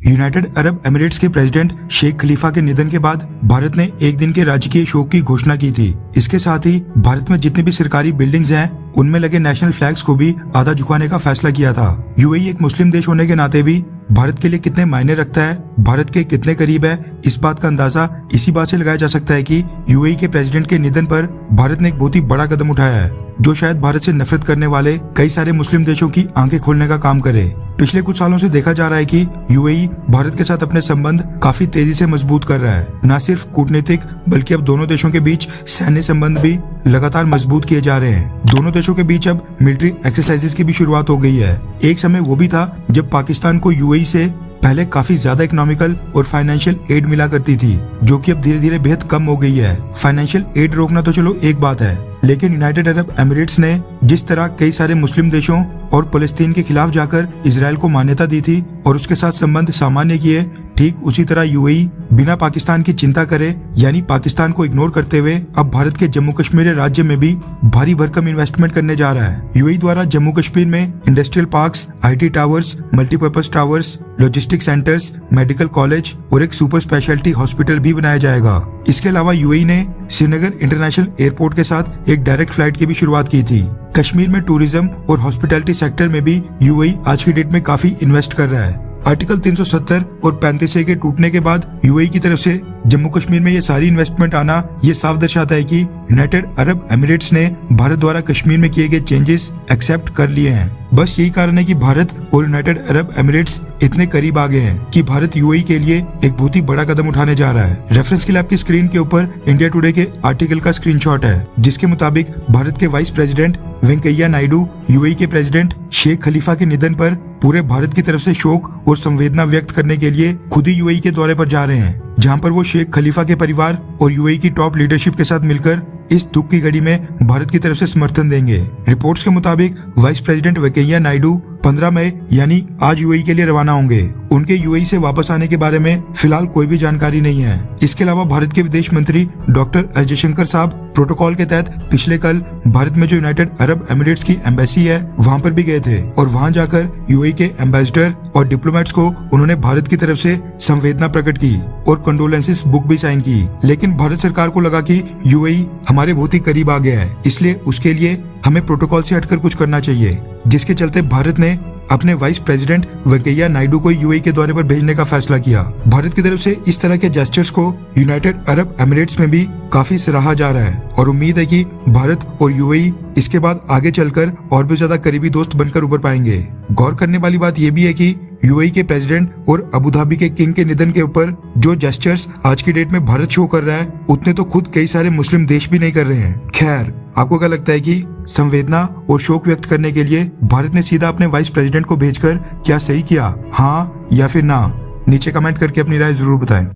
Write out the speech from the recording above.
United Arab Emirates के president Sheikh खलीफा के निधन के बाद भारत ने एक दिन के राजकीय शोक की घोषणा की थी। इसके साथ ही भारत में जितनी भी सरकारी बिल्डिंग्स हैं उनमें लगे नेशनल फ्लैग्स को भी आधा झुकाने का फैसला किया था। यूएई एक मुस्लिम देश होने के नाते भी भारत के लिए कितने मायने रखता है, भारत के कितने करीब है, इस बात का अंदाजा इसी बात से लगाया जा सकता है कि यूएई के प्रेसिडेंट के निधन पर भारत ने एक बहुत ही बड़ा कदम उठाया है, जो शायद भारत से नफरत करने वाले कई सारे मुस्लिम देशों की आंखें खोलने का काम करे। पिछले कुछ सालों से देखा जा रहा है कि यूएई भारत के साथ अपने संबंध काफी तेजी से मजबूत कर रहा है। न सिर्फ कूटनीतिक बल्कि अब दोनों देशों के बीच सैन्य संबंध भी लगातार मजबूत किए जा रहे हैं। दोनों देशों के बीच अब मिलिट्री एक्सरसाइजेस की भी शुरुआत हो गई है। एक समय वो भी था जब पाकिस्तान को यूएई से पहले काफी ज्यादा इकोनॉमिकल और फाइनेंशियल एड मिला करती थी, जो कि अब धीरे धीरे बेहद कम हो गई है। फाइनेंशियल एड रोकना तो चलो एक बात है, लेकिन यूनाइटेड अरब एमिरेट्स ने जिस तरह कई सारे मुस्लिम देशों और फलस्तीन के खिलाफ जाकर इजराइल को मान्यता दी थी और उसके साथ संबंध सामान्य किए, ठीक उसी तरह यूएई बिना पाकिस्तान की चिंता करे यानी पाकिस्तान को इग्नोर करते हुए अब भारत के जम्मू कश्मीर राज्य में भी भारी भरकम इन्वेस्टमेंट करने जा रहा है। यूएई द्वारा जम्मू कश्मीर में industrial parks, IT towers, multipurpose towers, logistic centres, medical college और एक सुपर स्पेशलिटी हॉस्पिटल भी बनाया जाएगा। इसके अलावा यूएई ने श्रीनगर इंटरनेशनल एयरपोर्ट के साथ एक डायरेक्ट फ्लाइट की भी शुरुआत की थी। कश्मीर में टूरिज्म और हॉस्पिटैलिटी सेक्टर में भी यूएई आज की डेट में काफी इन्वेस्ट कर रहा है। आर्टिकल 370 और 35A के टूटने के बाद यूएई की तरफ से जम्मू कश्मीर में ये सारी इन्वेस्टमेंट आना ये साफ दर्शाता है कि यूनाइटेड अरब एमिरेट्स ने भारत द्वारा कश्मीर में किए गए चेंजेस एक्सेप्ट कर लिए हैं। बस यही कारण है कि भारत और यूनाइटेड अरब एमिरेट्स इतने करीब आ गए हैं कि भारत यूएई के लिए एक बहुत ही बड़ा कदम उठाने जा रहा है। रेफरेंस के लिए आपकी स्क्रीन के ऊपर इंडिया टुडे के आर्टिकल का स्क्रीनशॉट है, जिसके मुताबिक भारत के vice president Venkaiah Naidu UAE के प्रेसिडेंट शेख खलीफा के निधन पर पूरे भारत की तरफ से शोक और संवेदना व्यक्त करने के लिए खुद ही यूएई के दौरे पर जा रहे हैं, जहां पर वो शेख खलीफा के परिवार और यूएई की टॉप लीडरशिप के साथ मिलकर इस दुख की घड़ी में भारत की तरफ से समर्थन देंगे। रिपोर्ट्स के मुताबिक वाइस प्रेसिडेंट वेंकैया नायडू 15 मई यानी आज यूएई के लिए रवाना होंगे। उनके यूएई से वापस आने के बारे में फिलहाल कोई भी जानकारी नहीं है। इसके अलावा भारत के विदेश मंत्री डॉक्टर एस जयशंकर साहब प्रोटोकॉल के तहत पिछले कल भारत में जो यूनाइटेड अरब एमिरेट्स की एम्बेसी है वहां पर भी गए थे और वहां जाकर यूएई के एम्बेसडर और डिप्लोमेट्स को उन्होंने भारत की तरफ से संवेदना प्रकट की और कंडोलेंसेस बुक भी साइन की। लेकिन भारत सरकार को लगा कि यूएई हमारे बहुत ही करीब आ गया है, इसलिए उसके लिए हमें प्रोटोकॉल से हटकर कुछ करना चाहिए, जिसके चलते भारत ने अपने वाइस प्रेसिडेंट वेंकैया नायडू को यूएई के दौरे पर भेजने का फैसला किया। भारत की तरफ से इस तरह के जेस्चर्स को यूनाइटेड अरब एमिरेट्स में भी काफी सराहा जा रहा है और उम्मीद है कि भारत और यूएई इसके बाद आगे चलकर और भी ज्यादा करीबी दोस्त बनकर उभर पाएंगे। गौर करने वाली बात यह भी है कि यूएई के प्रेसिडेंट और अबू धाबी के किंग के निधन के ऊपर जो जेस्चर्स आज की डेट में भारत शो कर रहा है उतने तो खुद कई सारे मुस्लिम देश भी नहीं कर रहे हैं। खैर, आपको क्या लगता है कि संवेदना और शोक व्यक्त करने के लिए भारत ने सीधा अपने वाइस प्रेसिडेंट को भेजकर क्या सही किया, हाँ या फिर ना? नीचे कमेंट करके अपनी राय जरूर बताएं।